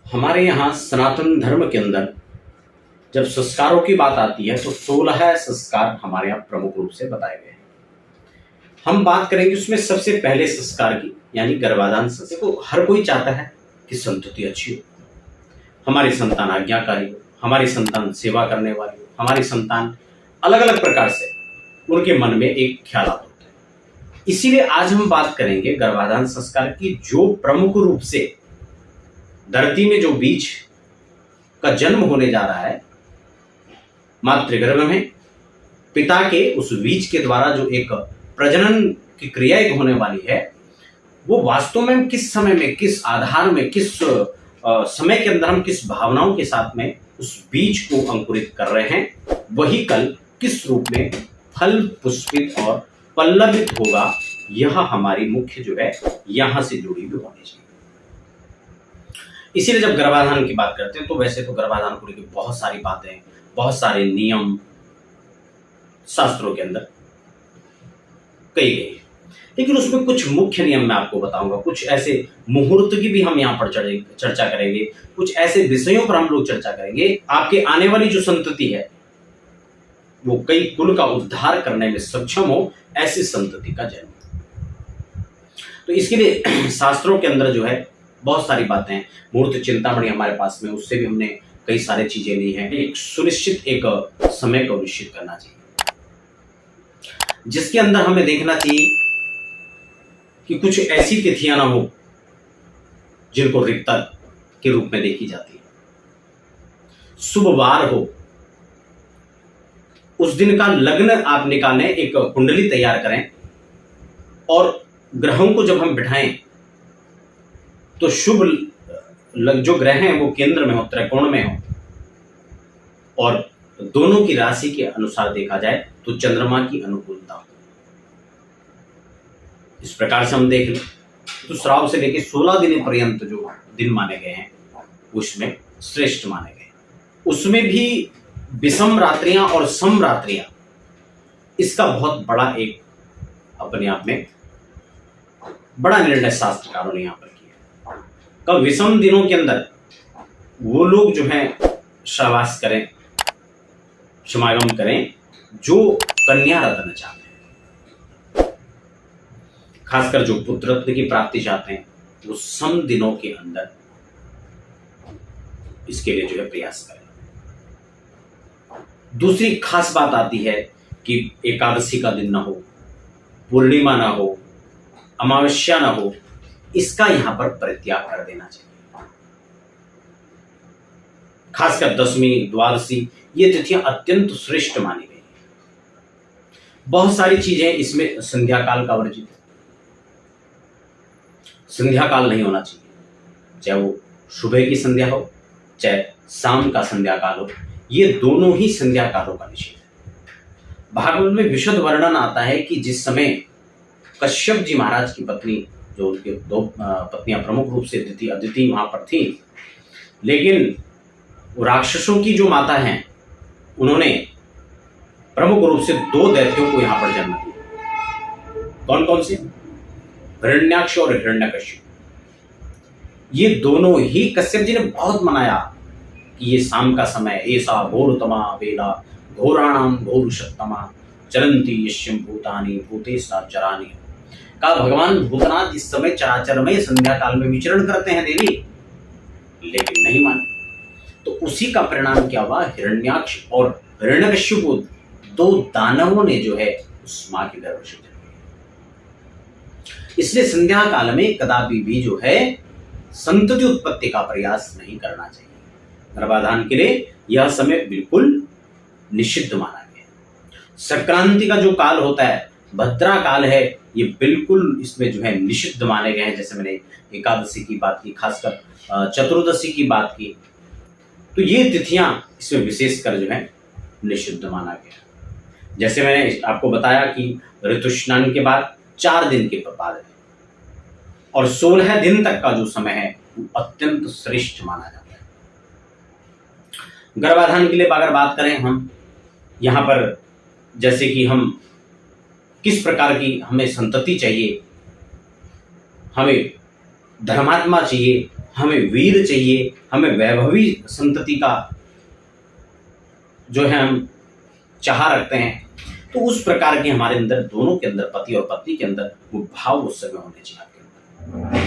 हमारे यहाँ सनातन धर्म के अंदर जब संस्कारों की बात आती है तो 16 संस्कार हमारे यहाँ प्रमुख रूप से बताए गए हैं। हम बात करेंगे उसमें सबसे पहले संस्कार की, यानी गर्भाधान संस्कार। देखो, हर कोई चाहता है कि संतति अच्छी हो, हमारी संतान आज्ञाकारी हो, हमारी संतान सेवा करने वाली हो, हमारी संतान अलग अलग प्रकार से उनके मन में एक ख्याल होता है। इसीलिए आज हम बात करेंगे गर्भाधान संस्कार की, जो प्रमुख रूप से धरती में जो बीज का जन्म होने जा रहा है मातृगर्भ में, पिता के उस बीज के द्वारा जो एक प्रजनन की क्रिया एक होने वाली है, वो वास्तव में किस समय में, किस आधार में, किस समय के अंदर हम किस भावनाओं के साथ में उस बीज को अंकुरित कर रहे हैं, वही कल किस रूप में फल पुष्पित और पल्लवित होगा, यह हमारी मुख्य जो है यहां से जुड़ी हुई होनी चाहिए। इसीलिए जब गर्भाधान की बात करते हैं तो वैसे तो गर्भाधान को लेकर बहुत सारी बातें, बहुत सारे नियम शास्त्रों के अंदर कही गई है, लेकिन उसमें कुछ मुख्य नियम मैं आपको बताऊंगा। कुछ ऐसे मुहूर्त की भी हम यहाँ पर चर्चा करेंगे, कुछ ऐसे विषयों पर हम लोग चर्चा करेंगे, आपके आने वाली जो संतति है वो कई कुल का उद्धार करने में सक्षम हो, ऐसी संतति का जन्म। तो इसके लिए शास्त्रों के अंदर जो है बहुत सारी बातें हैं। मुहूर्त चिंतामणि हमारे पास में, उससे भी हमने कई सारी चीजें ली हैं। एक सुनिश्चित एक समय को निश्चित करना चाहिए, जिसके अंदर हमें देखना चाहिए कि कुछ ऐसी तिथियां ना हो जिनको रिक्ता के रूप में देखी जाती है। शुभ वार हो, उस दिन का लग्न आप निकालें, एक कुंडली तैयार करें और ग्रहों को जब हम बिठाएं तो शुभ जो ग्रह हैं वो केंद्र में हो, त्रिकोण में हो, और दोनों की राशि के अनुसार देखा जाए तो चंद्रमा की अनुकूलता हो। इस प्रकार से हम देख लें तो श्रावण से लेकर 16 दिन पर्यंत जो दिन माने गए हैं उसमें श्रेष्ठ माने गए। उसमें भी विषम रात्रियां और सम रात्रियां, इसका बहुत बड़ा एक अपने आप में बड़ा निर्णय शास्त्रकारों ने यहां पर किया। कब विषम दिनों के अंदर वो लोग जो हैं सहवास करें, समागम करें जो कन्या रत्न चाहते हैं, खासकर जो पुत्र रत्न की प्राप्ति चाहते हैं, वो सम दिनों के अंदर इसके लिए जो है प्रयास करें। दूसरी खास बात आती है कि एकादशी का दिन ना हो, पूर्णिमा ना हो, अमावस्या ना हो, इसका यहां पर परित्याग कर देना चाहिए। खासकर दशमी, द्वादशी, ये तिथियां अत्यंत श्रेष्ठ मानी गई। बहुत सारी चीजें इसमें संध्या काल का वर्जित है, संध्या काल नहीं होना चाहिए, चाहे वो सुबह की संध्या हो चाहे शाम का संध्या काल हो, ये दोनों ही संध्या कालों का निषेध है। भागवत में विशद वर्णन आता है कि जिस समय कश्यप जी महाराज की पत्नी, जो उनके 2 पत्नियां प्रमुख रूप से अदिति वहां पर थी, लेकिन राक्षसों की जो माता हैं उन्होंने प्रमुख रूप से 2 दैत्यों को यहां पर जन्म दिया। कौन कौन से? हिरण्याक्ष और हिरण्यकश्यप। ये दोनों ही कश्यप जी ने बहुत मनाया कि ये शाम का समय, ऐसा घोरतमा वेला घोराणाम घोरुषत्तमा चरंती यश्यम भूतानि भूतेषा चरानि। का भगवान भूतनाथ इस समय चराचर में संध्या काल में विचरण करते हैं देवी, लेकिन नहीं माने। तो उसी का परिणाम क्या हुआ? हिरण्याक्ष और हिरण्यकश्यप को 2 दानवों ने जो है उस मां के गर्भ से जन्म दिया। इसलिए संध्या काल में कदापि भी जो है संतति उत्पत्ति का प्रयास नहीं करना चाहिए। गर्भाधान के लिए यह समय बिल्कुल निषिद्ध माना गया। संक्रांति का जो काल होता है, भद्रा काल है, ये बिल्कुल इसमें जो है निषिद्ध माने गए हैं। जैसे मैंने एकादशी की बात की, खासकर चतुर्दशी की बात की, तो ये तिथियां इसमें विशेषकर जो है निषिद्ध माना गया। जैसे मैंने आपको बताया कि ऋतु स्नान के बाद 4 दिन के बाद है, और 16 दिन तक का जो समय है वो अत्यंत श्रेष्ठ माना जाता है। गर्भाधान के लिए अगर बात करें हम यहाँ पर, जैसे कि हम किस प्रकार की हमें संतति चाहिए, हमें धर्मात्मा चाहिए, हमें वीर चाहिए, हमें वैभवी संतति का जो है हम चाह रखते हैं, तो उस प्रकार के हमारे अंदर, दोनों के अंदर, पति और पत्नी के अंदर वो भाव उस समय होने चाहिए आपके अंदर,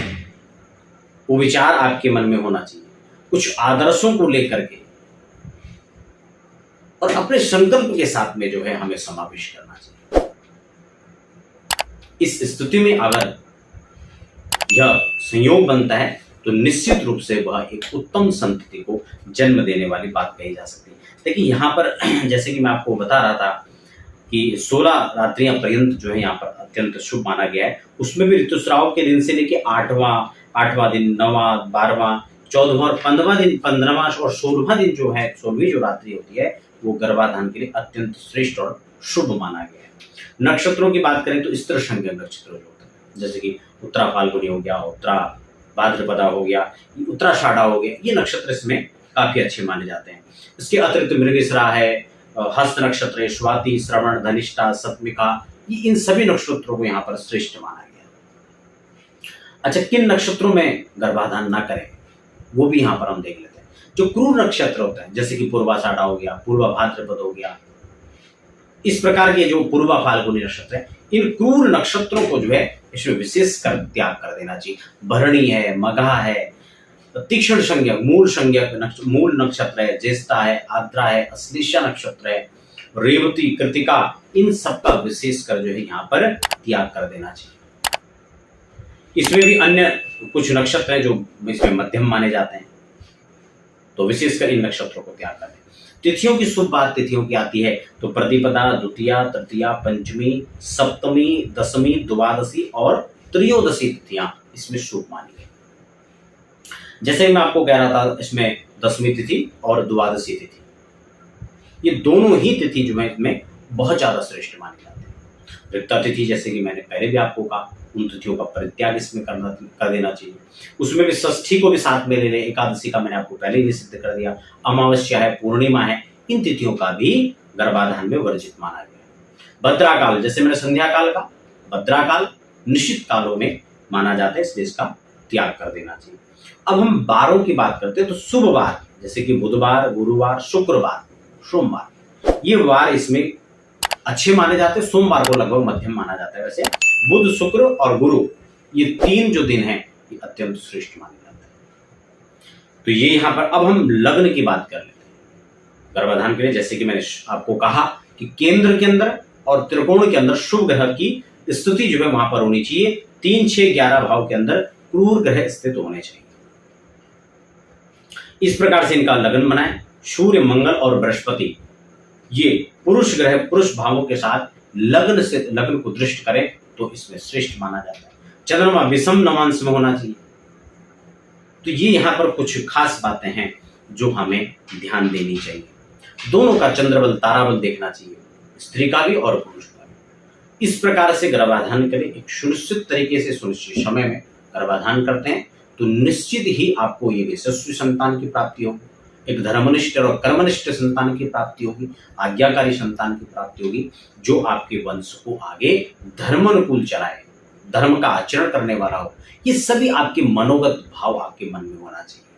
वो विचार आपके मन में होना चाहिए, कुछ आदर्शों को लेकर के और अपने संकल्प के साथ में जो है हमें समावेश करना चाहिए। इस स्थिति में अगर यह संयोग बनता है तो निश्चित रूप से वह एक उत्तम संतति को जन्म देने वाली बात कही जा सकती है। देखिए यहाँ पर जैसे कि मैं आपको बता रहा था कि 16 रात्रियां पर्यंत जो है यहाँ पर अत्यंत शुभ माना गया है। उसमें भी ऋतुस्राव के दिन से लेके 8वां दिन, 9वां, 12वां, 14वां और 15वां और 16वां दिन जो है, 16वीं जो रात्रि होती है, वो गर्भाधान के लिए अत्यंत श्रेष्ठ और शुभ माना गया है। नक्षत्रों की बात करें तो स्त्र संज्ञा नक्षत्र जो होता है, जैसे कि उत्तरा फाल्गुनी हो गया, उत्तरा भाद्रपदा हो गया, उत्तराषाढ़ा हो गया, ये नक्षत्र इसमें काफी अच्छे माने जाते हैं। इसके अतिरिक्त मृगशिरा है, हस्त नक्षत्र है, स्वाति, श्रवण, धनिष्ठा, सप्तमिका, ये इन सभी नक्षत्रों को यहाँ पर श्रेष्ठ माना गया। अच्छा, किन नक्षत्रों में गर्भाधान ना करें वो भी यहाँ पर हम देख लेते हैं। जो क्रूर नक्षत्र होता है, जैसे कि पूर्वाषाढ़ा हो गया, पूर्वा भाद्रपद हो गया, इस प्रकार के जो पूर्वा फाल्गुनी नक्षत्र है, इन क्रूर नक्षत्रों को जो है इसमें विशेष कर त्याग कर देना चाहिए। भरणी है, मघा है, तीक्ष्ण संज्ञक, मूल नक्षत्र है, ज्येष्ठा है, आद्रा है, अश्लेषा नक्षत्र है, रेवती, कृतिका, इन सब का विशेष कर जो है यहाँ पर त्याग कर देना चाहिए। इसमें भी अन्य कुछ नक्षत्र हैं जो इसमें मध्यम माने जाते हैं, तो विशेषकर इन नक्षत्रों को त्याग कर दें। तिथियों की शुभ बात तिथियों की आती है तो प्रतिपदा, द्वितीया, तृतीया, पंचमी, सप्तमी, दशमी, द्वादशी और त्रयोदशी तिथियां इसमें शुभ मानी गई। जैसे मैं आपको कह रहा था, इसमें दशमी तिथि और द्वादशी तिथि, ये दोनों ही तिथि जो है इसमें बहुत ज्यादा श्रेष्ठ मानी जाती है। रिक्ता तिथि, जैसे कि मैंने पहले भी आपको कहा, उन तिथियों का परित्याग इसमें कर देना चाहिए। उसमें भी षष्ठी को भी साथ में ले लें, एकादशी का मैंने आपको पहले ही सिद्ध कर दिया, अमावस्या है, पूर्णिमा है, इन तिथियों का भी गर्भाधान में वर्जित माना गया। भद्रा काल, जैसे मैंने संध्या काल का, भद्रा काल निश्चित कालों में माना जाता है, इसलिए इसका त्याग कर देना चाहिए। अब हम वारों की बात करते हैं तो शुभ वार, जैसे कि बुधवार, गुरुवार, शुक्रवार, सोमवार, ये वार इसमें अच्छे माने जाते हैं। सोमवार को लगभग मध्यम माना जाता है। वैसे बुध, शुक्र और गुरु, ये 3 जो दिन हैं ये अत्यंत श्रेष्ठ माने जाते हैं। तो ये यहाँ पर अब हम लग्न की बात कर लेते हैं गर्भाधान के लिए। जैसे कि मैंने आपको कहा कि केंद्र के अंदर और त्रिकोण के अंदर शुभ ग्रह की स्थिति जो है वहां पर होनी चाहिए। 3, 6, 11 भाव के अंदर क्रूर ग्रह स्थित होने चाहिए। इस प्रकार से इनका लग्न बनाएं। सूर्य, मंगल और बृहस्पति, ये पुरुष ग्रह पुरुष भावों के साथ लग्न को दृष्ट करें तो इसमें श्रेष्ठ माना जाता है। चंद्रमा विषम नवांश में होना चाहिए। तो ये यहाँ पर कुछ खास बातें हैं जो हमें ध्यान देनी चाहिए। दोनों का चंद्रबल, ताराबल देखना चाहिए, स्त्री का भी और पुरुष का भी। इस प्रकार से गर्भाधान करें, एक सुनिश्चित तरीके से सुनिश्चित समय में गर्भाधान करते हैं तो निश्चित ही आपको ये यशस्वी संतान की प्राप्ति होगी, एक धर्मनिष्ठ और कर्मनिष्ठ संतान की प्राप्ति होगी, आज्ञाकारी संतान की प्राप्ति होगी, जो आपके वंश को आगे धर्मानुकूल चलाए, धर्म का आचरण करने वाला हो। ये सभी आपके मनोगत भाव आपके मन में होना चाहिए।